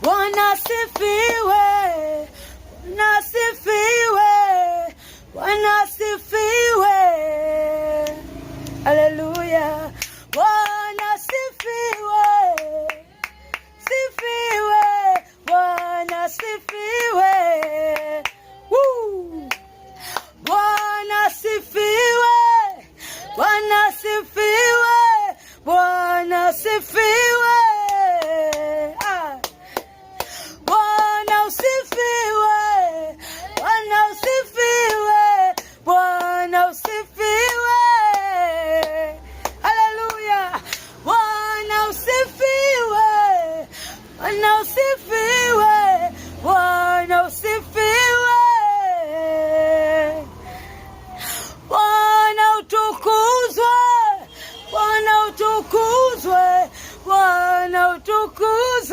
Bwana asifiwe, Bwana asifiwe, Bwana asifiwe. Haleluya. Bwana asifiwe, sifiwe, Bwana asifiwe. Bwana asifiwe, Bwana asifiwe, Bwana asifiwe. Bwana usifiwe, Bwana usifiwe, Bwana usifiwe. Haleluya. Bwana usifiwe, Bwana usifiwe, Bwana usifiwe. Bwana utukuzwe, Bwana utukuzwe, Bwana utukuzwe.